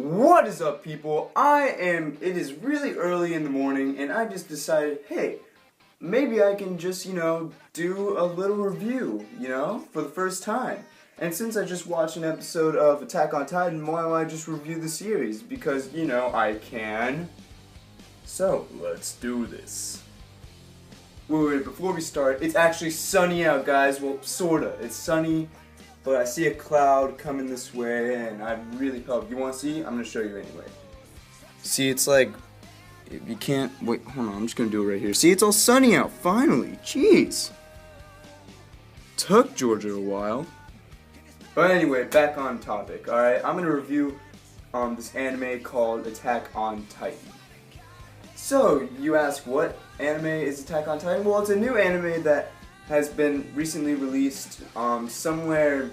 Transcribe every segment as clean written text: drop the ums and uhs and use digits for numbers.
What is up, people? It is really early in the morning and I just decided, hey, maybe I can just, do a little review, for the first time. And since I just watched an episode of Attack on Titan, why don't I just review the series? Because, I can. So, let's do this. Wait, before we start, it's actually sunny out, guys. Well, sorta. It's sunny. But I see a cloud coming this way, and I really hope. You want to see? I'm going to show you anyway. See, it's like, you can't, wait, hold on, I'm just going to do it right here. See, it's all sunny out, finally. Jeez. Took Georgia a while. But anyway, back on topic, alright? I'm going to review this anime called Attack on Titan. So, you ask, what anime is Attack on Titan? Well, it's a new anime that has been recently released somewhere.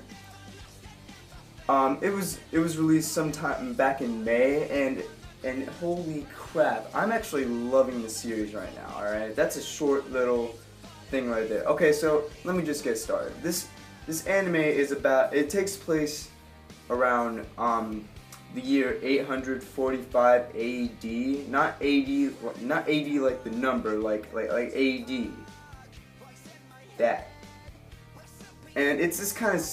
It was released sometime back in May, and holy crap, I'm actually loving the series right now. All right, that's a short little thing right there. Okay, so let me just get started. This anime is about. It takes place around the year 845 AD, not AD like the number, like AD. That. And it's this kind of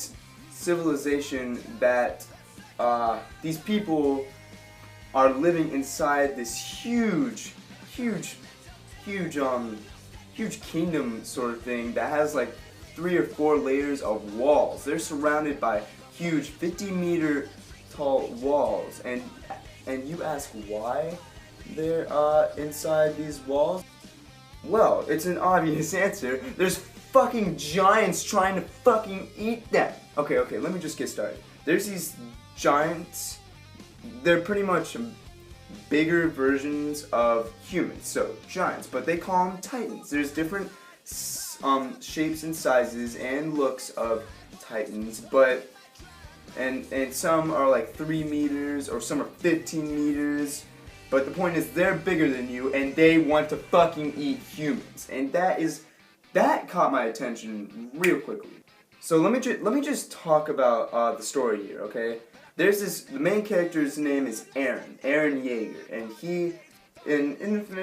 civilization that these people are living inside this huge kingdom sort of thing that has like 3 or 4 layers of walls. They're surrounded by huge 50-meter tall walls, and you ask why they're inside these walls? Well, it's an obvious answer. There's fucking giants trying to fucking eat them. Okay, let me just get started. There's these giants. They're pretty much bigger versions of humans, so giants, but they call them titans. There's different shapes and sizes and looks of titans, but and some are like 3 meters or some are 15 meters. But the point is, they're bigger than you, and they want to fucking eat humans, and that caught my attention real quickly. So let me just talk about the story here, okay? The main character's name is Eren Yeager, and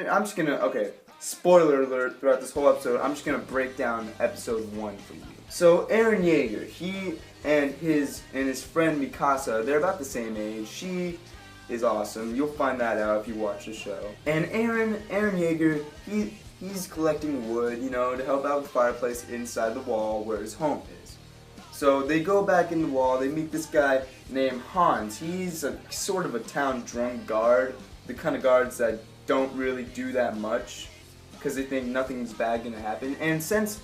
I'm just gonna, okay, spoiler alert throughout this whole episode. I'm just gonna break down episode 1 for you. So Eren Yeager, he and his friend Mikasa, they're about the same age. She is awesome. You'll find that out if you watch the show. And Eren Yeager, he's collecting wood, to help out with the fireplace inside the wall where his home is. So they go back in the wall, they meet this guy named Hans. He's a sort of a town drunk guard, the kind of guards that don't really do that much because they think nothing's bad gonna happen. And since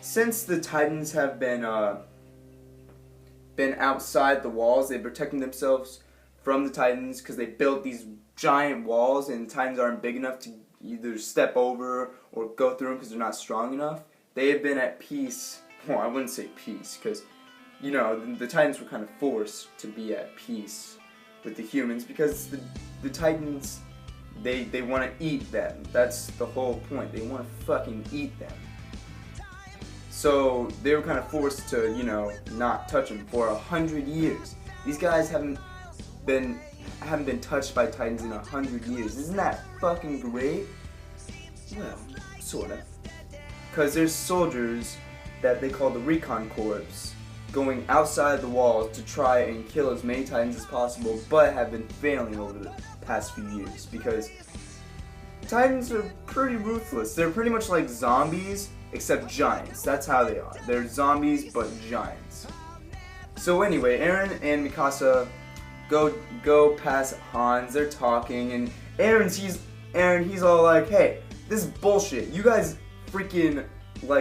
the Titans have been outside the walls, they're protecting themselves from the Titans because they built these giant walls, and the Titans aren't big enough to either step over or go through them because they're not strong enough. They have been at peace. Well, I wouldn't say peace because, the Titans were kind of forced to be at peace with the humans because the Titans, they want to eat them. That's the whole point. They want to fucking eat them. So they were kind of forced to, not touch them for 100 years. These guys haven't been touched by Titans in 100 years. Isn't that fucking great? Well, sorta. Because there's soldiers that they call the Recon Corps going outside the walls to try and kill as many Titans as possible, but have been failing over the past few years because Titans are pretty ruthless. They're pretty much like zombies, except giants. That's how they are. They're zombies, but giants. So anyway, Eren and Mikasa go past Hans. They're talking, and Eren, he's all like, "Hey, this is bullshit. You guys freaking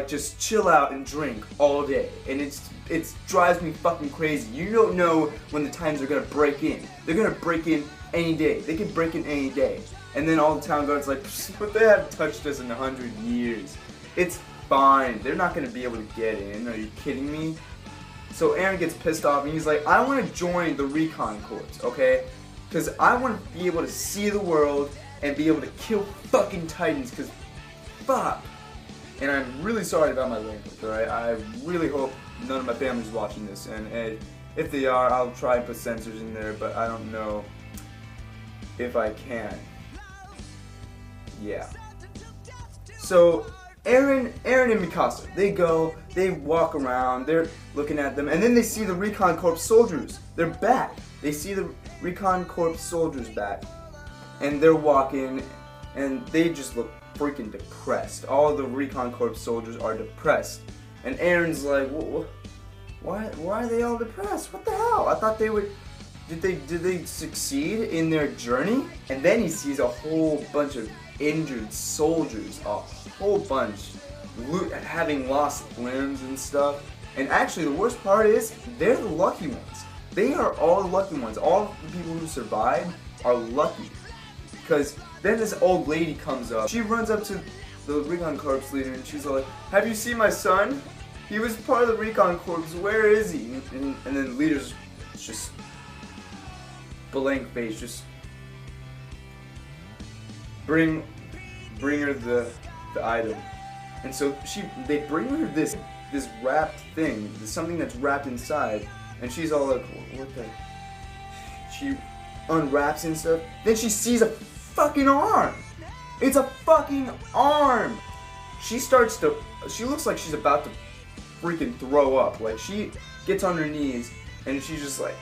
just chill out and drink all day, and it drives me fucking crazy. You don't know when the Titans are gonna break in. They're gonna break in any day. They can break in any day." And then all the town guards like, "But they haven't touched us in 100 years. It's fine. They're not gonna be able to get in. Are you kidding me?" So Eren gets pissed off and he's like, "I want to join the Recon Corps, okay? Because I want to be able to see the world and be able to kill fucking Titans, because fuck." And I'm really sorry about my language, alright? I really hope none of my family's watching this, and if they are, I'll try and put censors in there, but I don't know if I can. Yeah. So Eren and Mikasa, they walk around, they're looking at them, and then they see the Recon Corps soldiers. They're back. They see the Recon Corps soldiers back, and they're walking, and they just look freaking depressed. All the Recon Corps soldiers are depressed, and Eren's like, why are they all depressed? What the hell? I thought they would. Did they succeed in their journey? And then he sees a whole bunch of injured soldiers, a whole bunch, having lost limbs and stuff. And actually, the worst part is, they're the lucky ones. They are all the lucky ones. All the people who survived are lucky. Because then this old lady comes up. She runs up to the Recon Corps leader and she's like, "Have you seen my son? He was part of the Recon Corps. Where is he?" And then the leader's just blank face, just bring her the item. And so they bring her this wrapped thing, something that's wrapped inside, and she's all like, what the? She unwraps and stuff. Then she sees a fucking arm. It's a fucking arm. She looks like she's about to freaking throw up. Like, she gets on her knees and she's just like,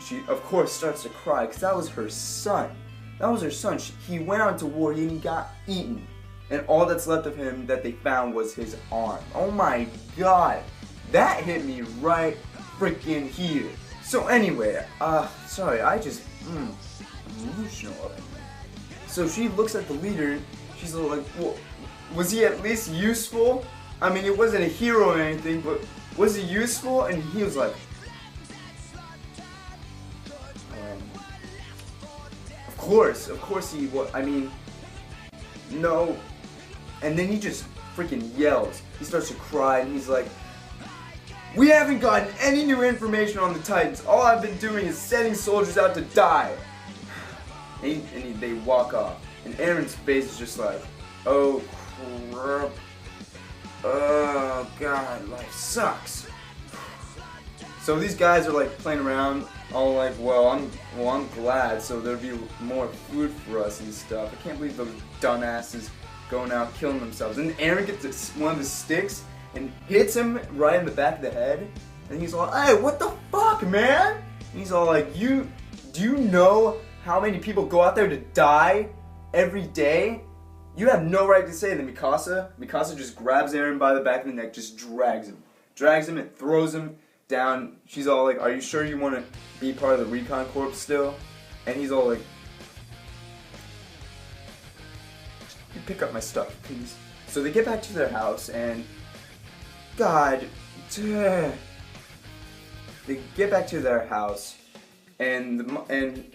she of course starts to cry because that was her son. That was her son. He went out to war and he got eaten. And all that's left of him that they found was his arm. Oh my god. That hit me right freaking here. So anyway, sorry, I just, emotional up in here. So she looks at the leader, she's like, well, was he at least useful? I mean, it wasn't a hero or anything, but was he useful? And he was like, of course he was. I mean, no. And then he just freaking yells. He starts to cry and he's like, "We haven't gotten any new information on the Titans. All I've been doing is sending soldiers out to die." And they walk off. And Eren's face is just like, oh crap. Oh god, life sucks. So these guys are like playing around, all like, well, I'm glad, so there'll be more food for us and stuff. I can't believe those dumbasses going out killing themselves. And Eren gets one of the sticks and hits him right in the back of the head. And he's all, "Hey, what the fuck, man?" And he's all like, do you know how many people go out there to die every day? You have no right to say that. Mikasa just grabs Eren by the back of the neck, just drags him and throws him down. She's all like, "Are you sure you want to be part of the Recon Corps still?" And he's all like, "You pick up my stuff, please." So they get back to their house, and god damn, they get back to their house, and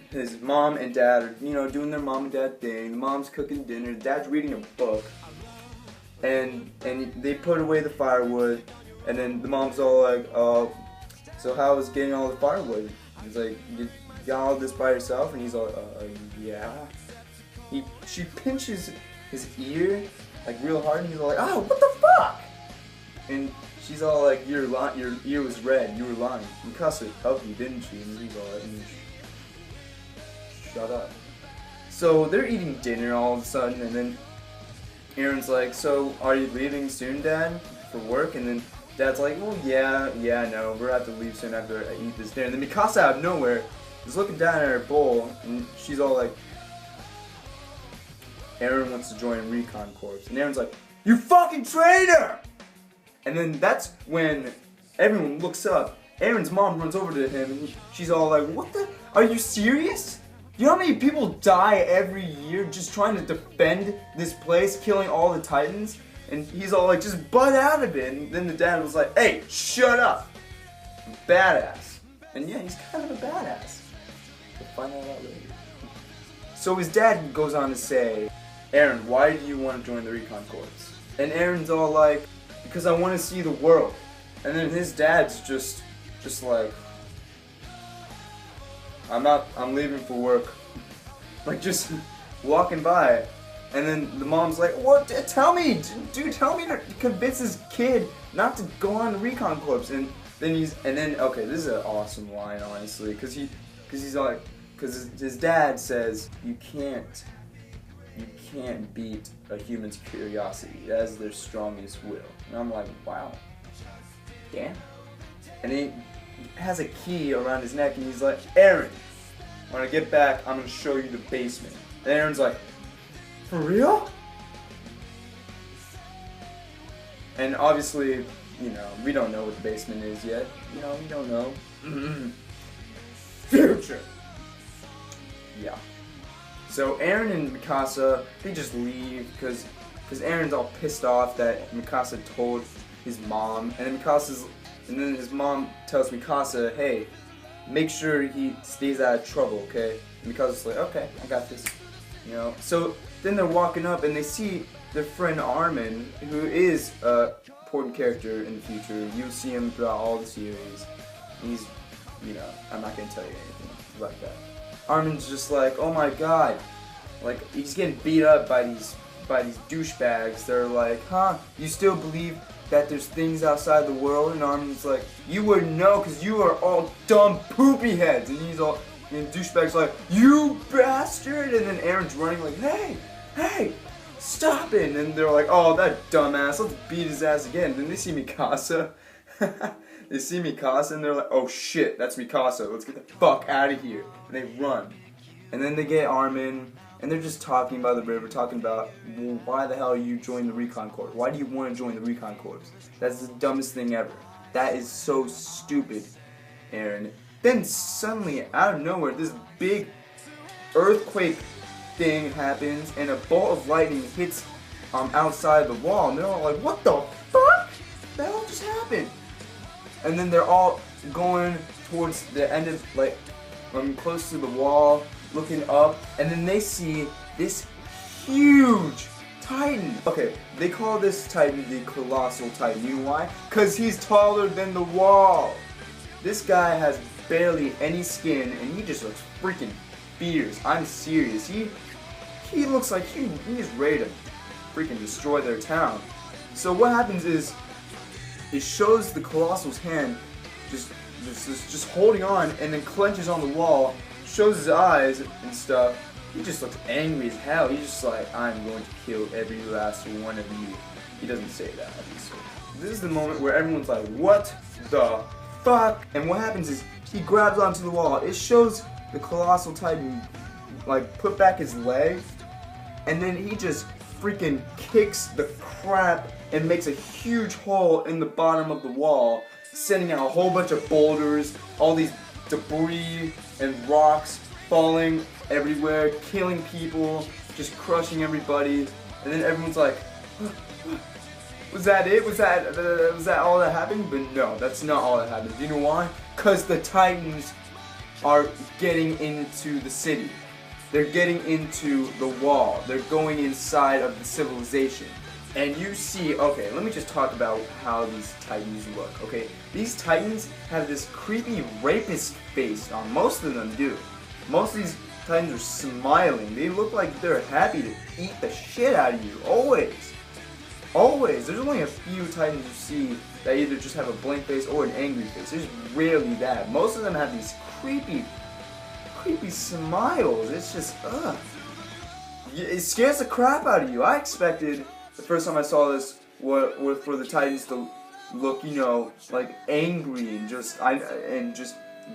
his mom and dad are, doing their mom and dad thing. The mom's cooking dinner, the dad's reading a book, and they put away the firewood, and then the mom's all like, "Oh, so how was getting all the firewood?" He's like, "You got all this by yourself?" And he's all, yeah. She pinches his ear like real hard, and he's all like, "Oh, what the fuck?" And she's all like, your ear was red, you were lying. Mikasa helped you, didn't she?" And he's all like, "Shut up." So they're eating dinner all of a sudden, and then Eren's like, "So are you leaving soon, Dad, for work?" And then Dad's like, "Well, yeah, no, we're gonna have to leave soon after I eat this dinner." And then Mikasa out of nowhere is looking down at her bowl, and she's all like, "Eren wants to join Recon Corps." And Eren's like, "You fucking traitor!" And then that's when everyone looks up. Eren's mom runs over to him, and she's all like, "What the? Are you serious? You know how many people die every year just trying to defend this place, killing all the Titans?" And he's all like, "Just butt out of it." And then the dad was like, "Hey, shut up. Badass." And yeah, he's kind of a badass. We'll find that out later. So his dad goes on to say, "Eren, why do you want to join the Recon Corps?" And Eren's all like, "Because I want to see the world." And then his dad's just like, I'm leaving for work. Like, just walking by. And then the mom's like, "What? Tell me, dude, tell me to convince this kid not to go on the Recon Corps." And then okay, this is an awesome line, honestly, because he's like, because his dad says you can't beat a human's curiosity. That is their strongest will. And I'm like, wow, damn. And he has a key around his neck, and he's like, Eren, when I get back, I'm gonna show you the basement. And Eren's like, for real? And obviously, you know, we don't know what the basement is yet. You know, we don't know. Future. Yeah. So Eren and Mikasa, they just leave because Eren's all pissed off that Mikasa told his mom, and then his mom tells Mikasa, hey, make sure he stays out of trouble, okay? And Mikasa's like, okay, I got this. You know. So then they're walking up and they see their friend Armin, who is a important character in the future. You'll see him throughout all the series. He's, you know, I'm not gonna tell you anything about that. Armin's just like, oh my god, like he's getting beat up by these douchebags. They're like, huh? You still believe that there's things outside the world? And Armin's like, you wouldn't know because you are all dumb poopy heads. And he's all, and douchebag's like, you bastard! And then Eren's running like, hey, stop it! And they're like, oh, that dumbass, let's beat his ass again. And then they see Mikasa. They see Mikasa and they're like, oh shit, that's Mikasa, let's get the fuck out of here. And they run. And then they get Armin, and they're just talking by the river, talking about, well, why the hell you joined the Recon Corps? Why do you want to join the Recon Corps? That's the dumbest thing ever. That is so stupid, Eren. Then suddenly, out of nowhere, this big earthquake thing happens, and a bolt of lightning hits outside the wall, and they're all like, what the fuck? The hell just happened? And then they're all going towards the end of, like, close to the wall, looking up, and then they see this huge Titan. Okay, they call this Titan the Colossal Titan. You know why? Because he's taller than the wall. This guy has barely any skin, and he just looks freaking fierce. I'm serious. He looks like he's ready to freaking destroy their town. So what happens is, it shows the Colossal's hand just holding on, and then clenches on the wall, shows his eyes and stuff. He just looks angry as hell. He's just like, I'm going to kill every last one of you. He doesn't say that, obviously. This is the moment where everyone's like, what the fuck? And what happens is, he grabs onto the wall. It shows the Colossal Titan, like, put back his leg, and then he just freaking kicks the crap and makes a huge hole in the bottom of the wall, sending out a whole bunch of boulders, all these debris and rocks falling everywhere, killing people, just crushing everybody. And then everyone's like, was that it? Was that all that happened? But no, that's not all that happened. Do you know why? Because the Titans are getting into the city. They're getting into the wall. They're going inside of the civilization. And you see, okay, let me just talk about how these Titans look, okay? These Titans have this creepy rapist face on. Most of them do. Most of these Titans are smiling. They look like they're happy to eat the shit out of you. Always. Always. There's only a few Titans you see that either just have a blank face or an angry face. There's rarely that. Most of them have these creepy smiles. It's just, ugh. It scares the crap out of you. I expected, the first time I saw this, was for the Titans to look, you know, like angry and just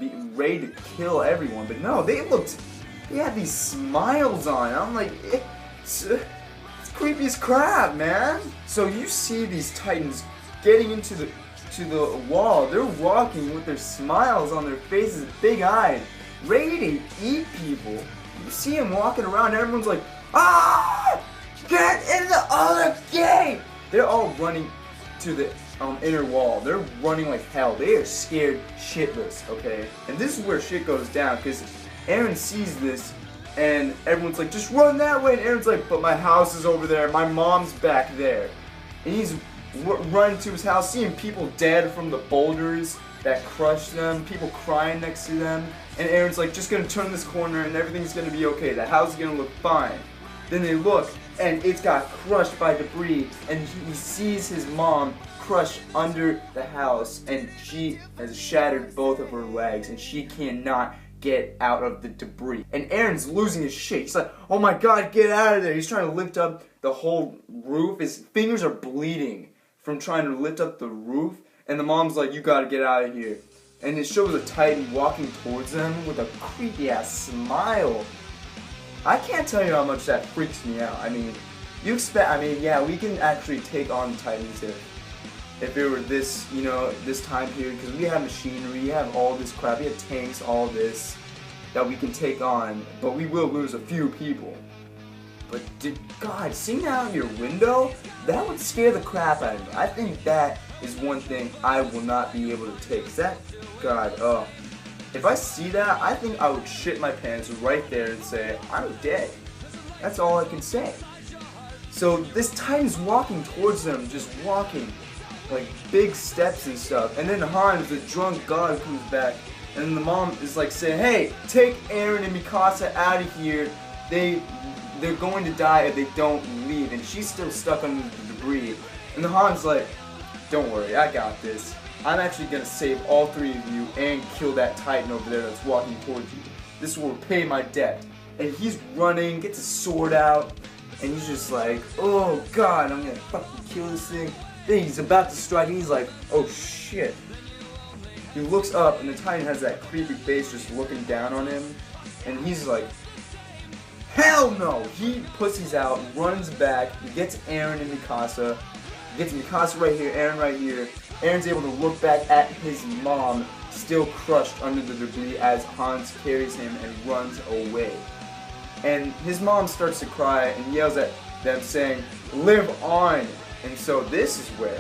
be ready to kill everyone. But no, they had these smiles on. I'm like, it's creepy as crap, man. So you see these Titans getting into the wall. They're walking with their smiles on their faces, big-eyed, ready to eat people. You see them walking around, and everyone's like, ah! Get in the other gate! They're all running to the inner wall. They're running like hell. They are scared shitless, okay? And this is where shit goes down, because Eren sees this, and everyone's like, just run that way! And Eren's like, but my house is over there, my mom's back there. And he's running to his house, seeing people dead from the boulders that crushed them, people crying next to them, and Eren's like, just gonna turn this corner and everything's gonna be okay, the house is gonna look fine. Then they look, and it's got crushed by debris, and he sees his mom crushed under the house, and she has shattered both of her legs, and she cannot get out of the debris. And Aaron's losing his shit. He's like, oh my god, get out of there. He's trying to lift up the whole roof. His fingers are bleeding from trying to lift up the roof. And the mom's like, you gotta get out of here. And it shows a Titan walking towards them with a creepy ass smile. I can't tell you how much that freaks me out. I mean, yeah, we can actually take on Titans if it were this, this time period, because we have machinery, we have all this crap, we have tanks, all this that we can take on, but we will lose a few people. But God, seeing out your window, that would scare the crap out of me. I think that is one thing I will not be able to take. God, if I see that, I think I would shit my pants right there and say, I'm dead. That's all I can say. So this Titan's walking towards them, just walking, like big steps and stuff. And then Hans, the drunk god, comes back, and the mom is like saying, hey, take Eren and Mikasa out of here. They're going to die if they don't leave. And she's still stuck under the debris. And the Han's like, don't worry, I got this. I'm actually going to save all three of you and kill that Titan over there that's walking towards you. This will repay my debt. And he's running, gets his sword out, and he's just like, oh god, I'm going to fucking kill this thing. Then he's about to strike, and he's like, oh shit. He looks up, and the Titan has that creepy face just looking down on him. And he's like, hell no! He pussies out, runs back, he gets Eren and Mikasa. He gets Mikasa right here, Eren right here. Eren's able to look back at his mom, still crushed under the debris as Hans carries him and runs away. And his mom starts to cry and yells at them saying, live on! And so this is where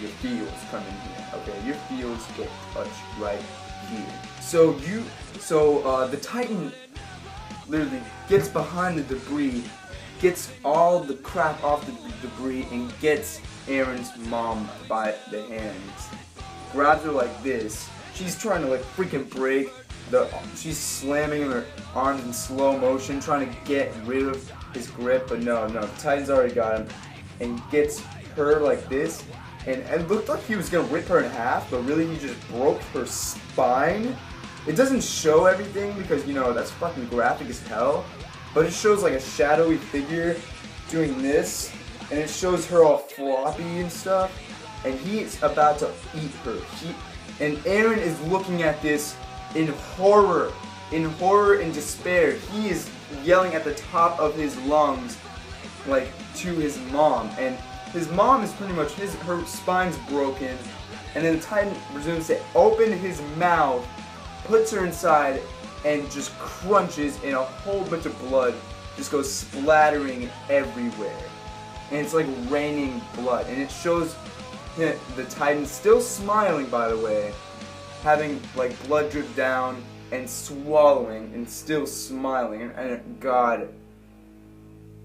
your feels come in here. Okay, your feels get touched right here. So the Titan literally gets behind the debris, gets all the crap off the debris, and gets Eren's mom by the hands. Grabs her like this. She's trying to like freaking break. She's slamming her arms in slow motion, trying to get rid of his grip, but no, the Titan's already got him, and gets her like this, and it looked like he was gonna rip her in half, but really he just broke her spine. It doesn't show everything because, that's fucking graphic as hell, but it shows like a shadowy figure doing this, and it shows her all floppy and stuff, and he's about to eat her. And Eren is looking at this in horror and despair. He is yelling at the top of his lungs, like, to his mom, and his mom is pretty much, her spine's broken, and then the Titan presumes to open his mouth, puts her inside, and just crunches, and a whole bunch of blood just goes splattering everywhere. And it's like raining blood, and it shows the Titan still smiling, by the way, having like blood drip down and swallowing and still smiling, and God,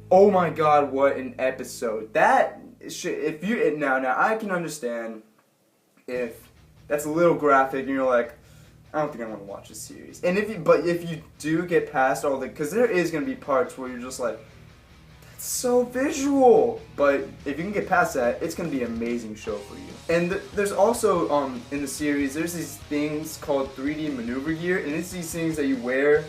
oh my god, what an episode. That should, now I can understand if that's a little graphic and you're like, I don't think I want to watch this series. And if you do get past all the, because there is going to be parts where you're just like, that's so visual. But if you can get past that, it's going to be an amazing show for you. And there's also, in the series, there's these things called 3D maneuver gear, and it's these things that you wear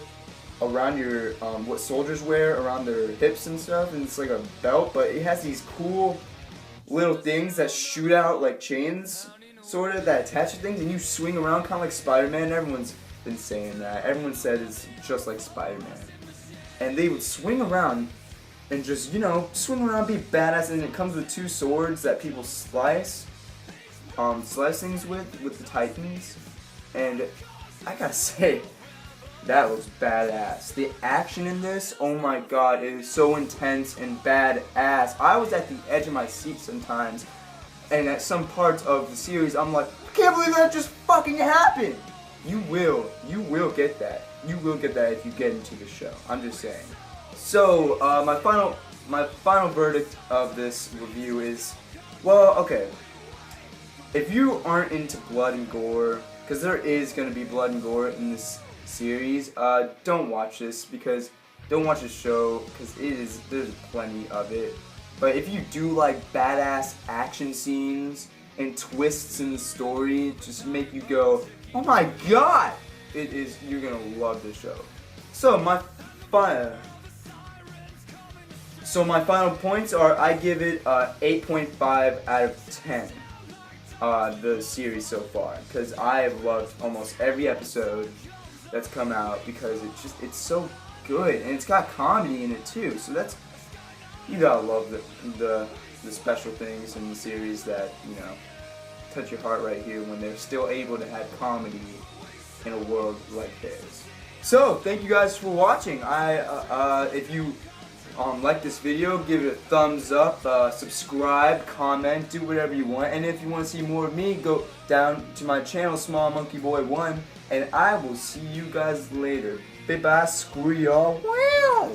around your, what soldiers wear around their hips and stuff, and it's like a belt, but it has these cool little things that shoot out like chains, sort of, that attach to things, and you swing around kind of like Spider-Man. Everyone's been saying that. Everyone said it's just like Spider-Man. And they would swing around and just, swing around, be badass, and it comes with two swords that people slice things with the Titans. And I gotta say, that was badass. The action in this, oh my god, it is so intense and badass. I was at the edge of my seat sometimes, and at some parts of the series, I'm like, I can't believe that just fucking happened. You will get that. You will get that if you get into the show. I'm just saying. So, my final verdict of this review is, well, okay. If you aren't into blood and gore, because there is going to be blood and gore in this series, don't watch this, because don't watch the show, because there's plenty of it. But if you do like badass action scenes and twists in the story, just make you go, oh my god, you're gonna love this show. So my final points are, I give it 8.5 out of 10. The series so far, because I have loved almost every episode that's come out, because it's so good, and it's got comedy in it too. So you gotta love the special things in the series that touch your heart right here, when they're still able to have comedy in a world like theirs. So thank you guys for watching. If you like this video, give it a thumbs up, subscribe, comment, do whatever you want. And if you want to see more of me, go down to my channel, Small Monkey Boy 1, and I will see you guys later. Bye bye, screw y'all. Wow.